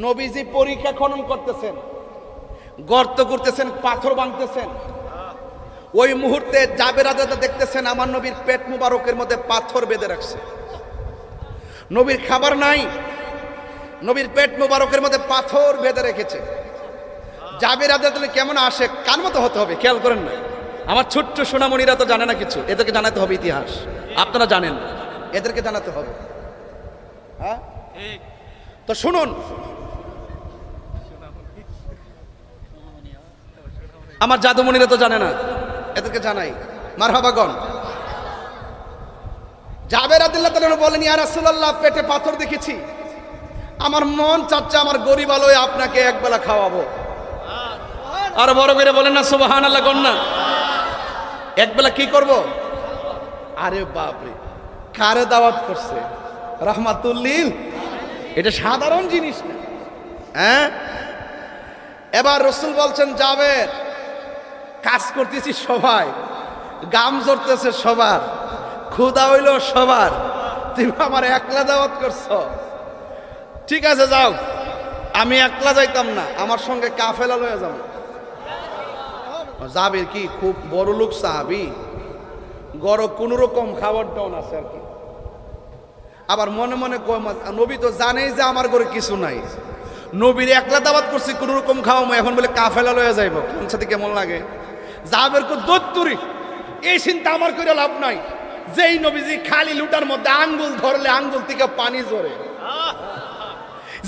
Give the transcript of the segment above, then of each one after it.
নবীজি পরীক্ষা খনন করতেছেন, গর্ত করতেছেন, পাথর ভাঙতেছেন। ওই মুহূর্তে জাবের রাদিয়াল্লাহু দেখতেছেন আমার নবীর পেট মুবারকের মধ্যে পাথর বেঁধে রাখছে। নবীর খাবার নাই, নবীর পেট মুবারকের মধ্যে পাথর বেঁধে রেখেছে। জাবের রাদিয়াল্লাহু কেমন আসে কার মতো হতে হবে খেয়াল করেন না। আমার ছোট্ট সোনামণিরা তো জানে না কিছু, এদেরকে জানাতে হবে ইতিহাস। আপনারা জানেন, এদেরকে জানাতে হবে। হ্যাঁ, তো শুনুন, আমার জাদুমণিরা তো জানে না, এদেরকে জানাই। মারহাবাগন। জাবের রাদিয়াল্লাহু তাআলা বলেন, ইয়া রাসূলুল্লাহ, পেটে পাথর দেখেছি, আমার মন চাচ্ছে আমার গরিব আলোয় আপনাকে একবেলা খাওয়াবো। আর বড় করে বলেন না সুবহানাল্লাহ, কন্যা একবেলা কি করব? আরে বাপরে, কারে দাওয়াত করছে? রাহমাতুল্লিল। এটা সাধারণ জিনিস না। হ্যাঁ, এবার রাসূল বলছেন, জাবের, কাজ করতেছি সবাই, গাম ঝরতেছে সবার, ক্ষুধা হইল সবার, তুমি আমার একলা দাওয়াত করছো। ঠিক আছে যাও, আমি একলা যাইতাম না, আমার সঙ্গে কাফেলা লয়ে যাবো। জাবের কি খুব বড় লোক সাহাবী, গড় কোন রকম খাবার ডাউন আছে আর কি। আবার মনে মনে কয়, নবী তো জানেই যে আমার ঘরে কিছু নাই, নবীর একলা দাওয়াত করছি, কোন রকম খাওয়াবো, এখন বলে কাফেলা লয়ে যাইব, কোন সাথে কেমন লাগে? জাবের কো দত্তুরি, এই চিন্তা আমার করে লাভ নাই। যেই নবীজি খালি লুটার মধ্যে আঙ্গুল ধরলে আঙ্গুল থেকে পানি ঝরে,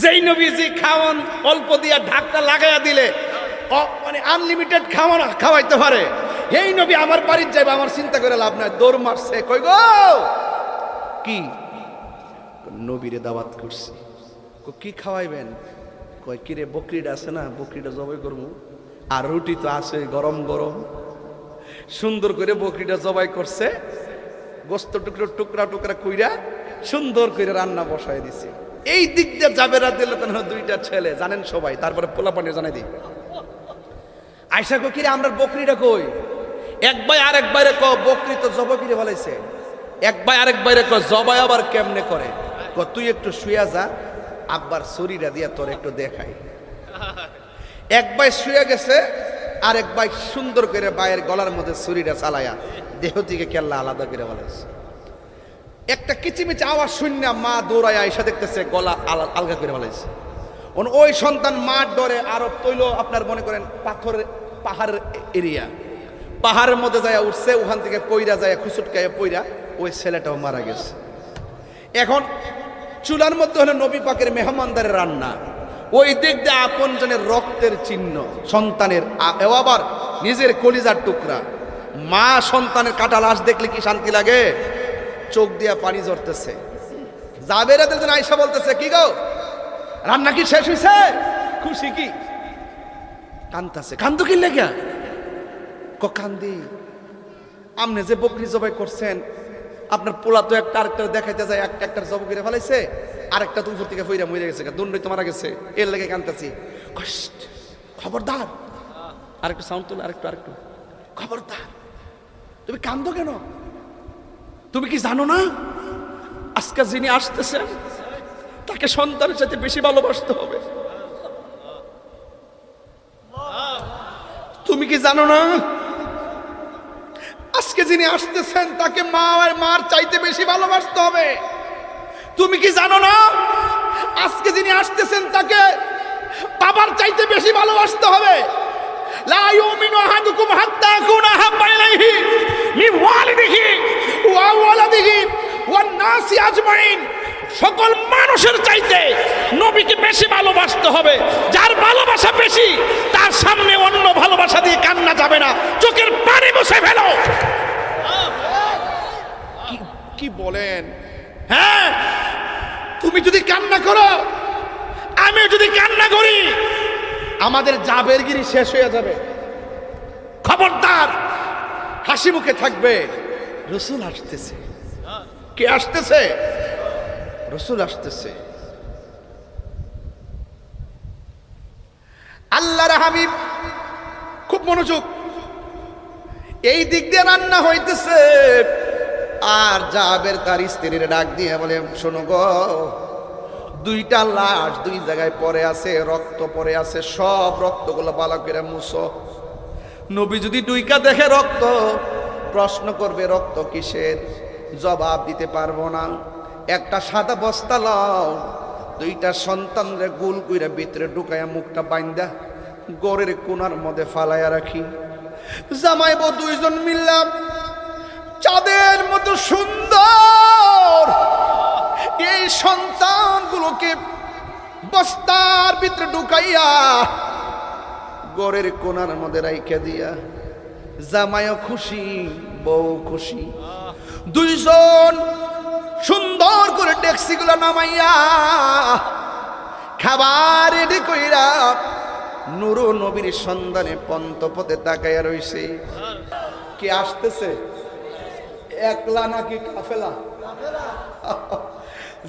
যেই নবীজি খাওয়ান অল্প দিয়া ঢাকটা লাগাইয়া দিলে মানে আনলিমিটেড খাওয়াইতে পারে, এই নবী আমার বাড়ির যাইবে, আমার চিন্তা করে লাভ নাই। দৌড় মারছে, কই গো কি? নবীরে দাওয়াত করছি। কি খাওয়াইবেন? কয় কিরে, বকরিটা আছে না, বকরিটা জবাই করবো, আর রুটি তো আছে গরম গরম। সুন্দর করে বকরিটা জবাই করছে, গোস্ত টুকরো টুকরা টুকরা কইরা সুন্দর করে রান্না বসায় দিছে। এই দিক দিয়ে জাবের রাদিয়াল্লাহু তাআলা দুইটা ছেলে জানেন সবাই। তারপরে পোলাপানি জানাই দিই, আয়সা কো কিরে আমরা বকরিটা কই? এক ভাই আরেক বাইরে ক বকরি তো জবাই করে ফেলাইছে। এক ভাই আরেক বাইরে ক জবাই আবার কেমনে করে? ক তুই একটু শুয়া যা, আব্বার শরীরা দিয়া তোর একটু দেখাই। এক ভাই শুয়ে গেছে, আর এক ভাই সুন্দর করে বাইয়ের গলার মধ্যে ছুরিটা চালায়া দেহ থেকে কেল্লা আলাদা করে ফেলাইছে। একটা কিচিমিচি আওয়াজ শূন্য মা দৌড়ায় আইসা দেখতেছে গলা আলগা করে ফেলাইছে। ওই সন্তান মার ডরে আরো তৈল, আপনার মনে করেন পাথরের পাহাড়ের এরিয়া, পাহাড়ের মধ্যে যায় উঠছে, ওখান থেকে পইরা যায় খুচুটকায় পইরা ওই ছেলেটাও মারা গেছে। এখন চুলার মধ্যে হলো নবী পাকের মেহমানদারের রান্না, ওই দিক দিয়ে আপন জনের রক্তের চিহ্ন সন্তানের, আবার নিজের কলিজার টুকরা। মা সন্তানের কাটা লাশ দেখলে কি শান্তি লাগে? চোখ দিয়া পানি ঝরতেছে। জাবের রাদিয়াল্লাহু আয়েশা বলতেছে, কি গো রান্না কি শেষ হইছে? খুশি কি? কান্দতেছে। কান্দো কি লাগা? ক কান্দি, আপনি যে বকরি জবাই করছেন, আপনার পোলা তো একটা আরেকটা দেখাইতে যায়, একটা জবাই করে ফেলাইছে, আরেকটা তো উপর থেকে ফইরা মরে গেছে, দুন্নই তো মারা গেছে, এর লেগে কান্দতেছি। খবরদার, আরেকটু সাউন্ড তুলে, আরেকটু খবরদার, তুমি কান্দো কেন? তুমি কি জানো না আজকে যিনি আসতেছেন তাকে সন্তানের সাথে বেশি ভালোবাসতে হবে? তুমি কি জানো না আজকে যিনি আসতেছেন তাকে মার চাইতে বেশি ভালোবাসতে হবে? তুমি কি জানো না আজকে যিনি আসতেছেন তাকে বাবার চাইতে বেশি ভালোবাসতে হবে? লা ইউমিনু আহাদুকুম হাত্তা আকুনা হাব্বা ইলাইহি মিন ওয়ালিদিহি ওয়া ওয়ালাদিহি ওয়ান নাসি আজমাইন। সকল মানুষের চাইতে নবীকে বেশি ভালোবাসতে হবে। যার ভালোবাসা বেশি তার সামনে অন্য ভালোবাসা দিয়ে কান্না যাবে না, চোখের পানি মুছে ফেলো। কি বলেন? হ্যাঁ, তুমি যদি কান্না করো, আমি যদি কান্না করি, আমাদের জাবেরগিরি শেষ হয়ে যাবে। খবরদার, হাসি মুখে থাকবে। রাসূল আসতেছে। কে আসতেছে? রাসূল আসতেছে। আল্লাহর হাবিব, খুব মনোযোগ, এই দিক দিয়ে রান্না হইতেছে, আর জাবের তার স্ত্রীর ডাক দিয়ে বলে, শোনো গো, দুইটা লাশ দুই জায়গায় পড়ে আছে, রক্ত পড়ে আছে, সব রক্তগুলো ভালো করে মুছো। নবী যদি দুইকা দেখে রক্ত, প্রশ্ন করবে রক্ত কিসের, জবাব দিতে পারবো না। একটা সাদা বস্তা লাও, দুইটা সন্তানরে গুল কইরা ভিতরে ঢুকাইয়া মুখটা বাইন্দা গড়ের কোনার মধ্যে ফালাইয়া রাখি। জামাই বউ দুইজন মিললাম চাঁদের মতো সুন্দর এই সন্তানগুলোকে বস্তার ভিতরে ঢুকাইয়া গড়ের কোনার মধ্যে রাইখা দিয়া জামাইও খুশি, বউ খুশি। দুইজন সুন্দর করে ডেক্সিগুলো নামাইয়া খাবার রেডি কইরা নূর নবীর সন্ধানে পন্তপথে তাকাইয়া রইছে। কে আসতেছে, একলা নাকি কাফেলা?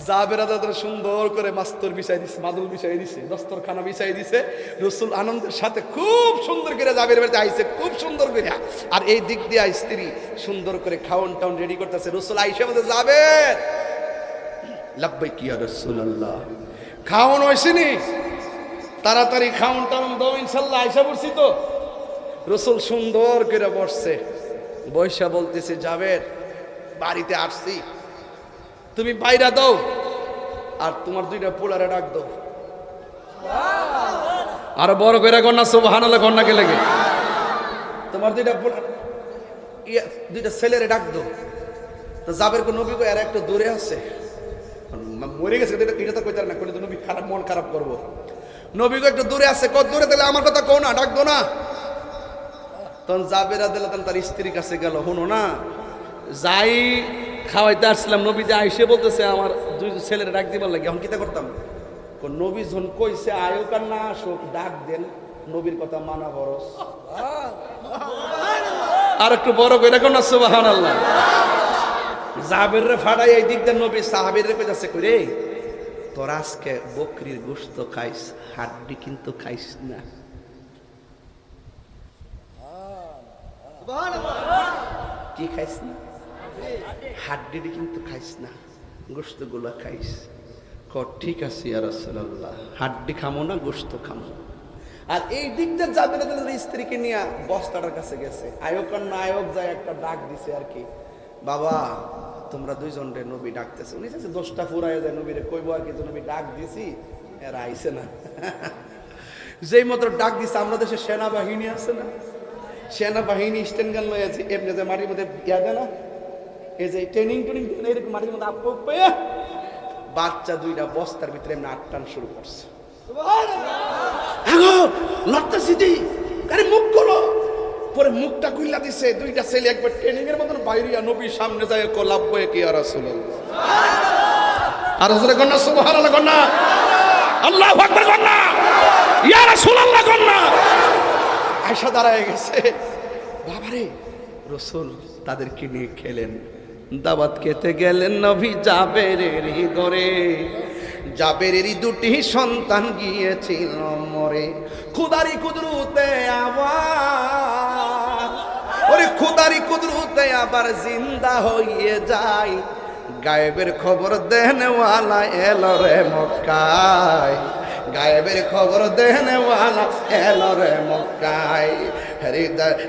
জাবের আদাদের সুন্দর করে মাস্তর বিছাই দিছে, মাদুল বিছাই দিছে, দস্তরখানা বিছাই দিছে। রসুল আনন্দের সাথে খুব সুন্দর করে জাবের বাড়িতে আইছে, খুব সুন্দর করে। আর এই দিক দিয়ে স্ত্রী সুন্দর করে খাওয়ান টাউন রেডি করতেছে। রসুল আইসা মধ্যে জাবের, লাব্বাইক ইয়া রাসূলুল্লাহ, খাওয়ান হইছেনি, তাড়াতাড়ি খাওয়ান টাউন দাও, ইনশাল্লাহ আইসা পড়ছি তো। রসুল সুন্দর করে বসছে, বৈশা বলতেছে জাবের বাড়িতে আসছি, তুমি বাইরা দাও আর তোমার দুইটা পোলারে ডাক দাও। আর বড় করে কন্যা সুবহানাল্লাহ, কন্যাকে লেগে তোমার দুইটা ছেলেরে ডাক দাও। তো জাবের কো নবী কো এর একটু দূরে আছে, মরে গেছে, এটা তো কইতার না, কইলে তো নবী খারাপ, মন খারাপ করবো। নবী কো একটু দূরে আছে, কত দূরে? তাহলে আমার কথা কও না, ডাক দো না। তখন জাবের আদেলা তার স্ত্রীর কাছে গেল, শোনো না, যাই খাওয়াইতে আসছিলাম, নবী যে আইসে বলতেছে আমার দুই ছেলেরা ডাক দিবার লাগে, এখন কিতা করতাম? নবী যখন কইছে আয়োগ আর না আসুক, ডাক দেন, নবীর কথা মানা বরস। আর একটু বড় করে রাখো না সুবহানাল্লাহ। জাবের রে ফাড়াই এই দিক দিয়ে নবী সাহাবীর রে কইতাছে, কইরে তোর আজকে বকরির গোশত খাইস, হাড্ডি কিন্তু খাইস না। কি খাইস না? হাড্ডি কিন্তু খাইস না, গোশত গুলা খাইস। ঠিক আছে ইয়া রাসূলুল্লাহ, হাড্ডি খামো না, গোশত খামো। আর এই দিকটা যাবে না, স্ত্রীকে নিয়ে বস্তাটার কাছে গেছে, আয়োগ আর না আয়োগ যায় একটা ডাক দিছে আর কি, বাবা তোমরা দুইজন রে নবী ডাকতেছে। উনি চাইছে দোষটা ফুরাই যায়, নবীরে কইবো আর কি, নবী ডাক দিছি, এরা আইছে না। যেই মাত্র ডাক দিছে, আমরা দেশে সেনাবাহিনী আছে না, সেনাবাহিনী স্ট্যান্ড গান লয়ে আছে, এমনি যে মাটির মধ্যে ইয়া দেয় না, এই যে ট্রেনিং এরকম মাটির মধ্যে আপু পেয়ে বাচ্চা দুইটা বস্তার ভিতরে এমনি আটটান শুরু করছে। মুখ করো, পরে মুখটা খুইলা দিছে, দুইটা ছেলে একবার ট্রেনিং এর মতন বাইরিয়া নবীর সামনে যায়, লাভবয়ে কি আর রাসূলুল্লাহ, আর হুজুরে কন্যা সুবহানাল্লাহ, কন্যা আল্লাহু আকবার, কন্যা ইয়া রাসূলুল্লাহ, কন্যা আয়েশা দাঁড়ায় গেছে। বাবারে, রাসূল তাদেরকে নিয়ে খেলেন, দাওয়াত খেতে গেলেন নবী জাবেরেরই ঘরে। জাবেরেরই দুটি সন্তান গিয়েছিল মরে, খুদারি কুদরতে আবার, ওরে খুদারি কুদরতে আবার জিন্দা হয়ে যায়। গায়েবের খবর দেনওয়ালা এলো রে মক্কায়, গায়েবের খবর দেনওয়ালা এলো রে মক্কায়।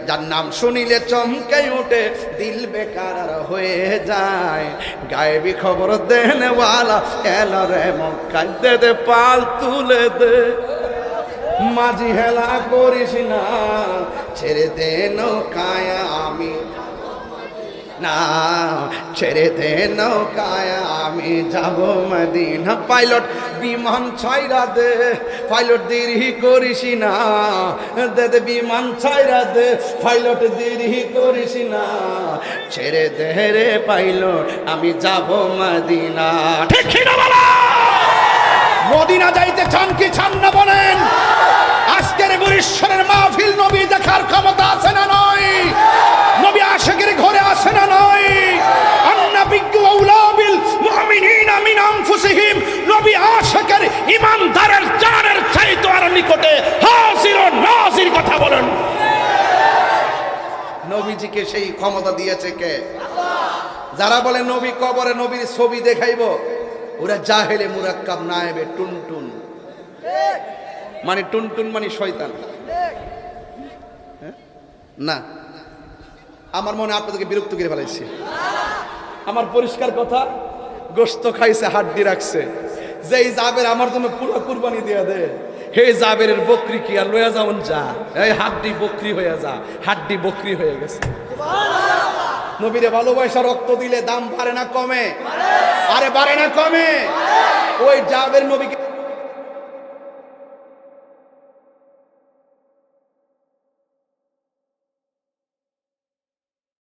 যার নাম শুনিলে চমকে উঠে, দিল বেকার হয়ে যায়। গায়েবী খবর দেনওয়ালা এলো রে মক্কায়, দে দে পাল তুলে দে, মাঝি হেলা করিস না, ছেড়ে দে নৌকায় আমি না, ছেড়ে দে নৌকায় আমি যাব মদিনা। পাইলট বিমান ছাইরা দে, পাইলট দেরি করিস না, দে দে বিমান ছাইরা দে, পাইলট দেরি করিস না, ছেড়ে দে রে পাইলট আমি যাব মদিনা। ঠিক না বলা? মদিনা যাইতে চান কি চান না বলেন? আজকের বরিশালের মাহফিল নবী দেখার ক্ষমতা আছে না নয়? নবী আশিকের ঘরে আছে না নয়? আন্নাবিয়্যু আউলা বিল মুমিনিনা মিন আনফুসিহিম, নবী আশিকের ঈমানদারের জানের চাইতে আর নিকটে হাজির ও নাজির কথা বলেন। নবীজিকে সেই ক্ষমতা দিয়েছে কে? আল্লাহ। যারা বলে নবী কবরে নবীর ছবি দেখাইবো, ওরা জাহেলে মুরাক্কাব নায়েবে টুনটুন, মানে টুনটুন মানে শয়তান। হ্যাঁ? না, আমার মনে আপনাদেরকে বিরক্ত করে ফেলাইছি। আমার পরিষ্কার কথা, গোস্ত খাইছে, হাড্ডি রাখছে, যেই জাবের আমার জন্য পুরো কুরবানি দিয়ে দে, হে জাবেরের বকরি কি আর লয়া যাওন যা, এই হাড্ডি বকরি হয়ে যা, হাড্ডি বকরি হয়ে গেছে। নবীরে ভালোবাসা রক্ত দিলে দাম বাড়ে না কমে? আরে বাড়ে না কমে? ওই জাবের নবীকে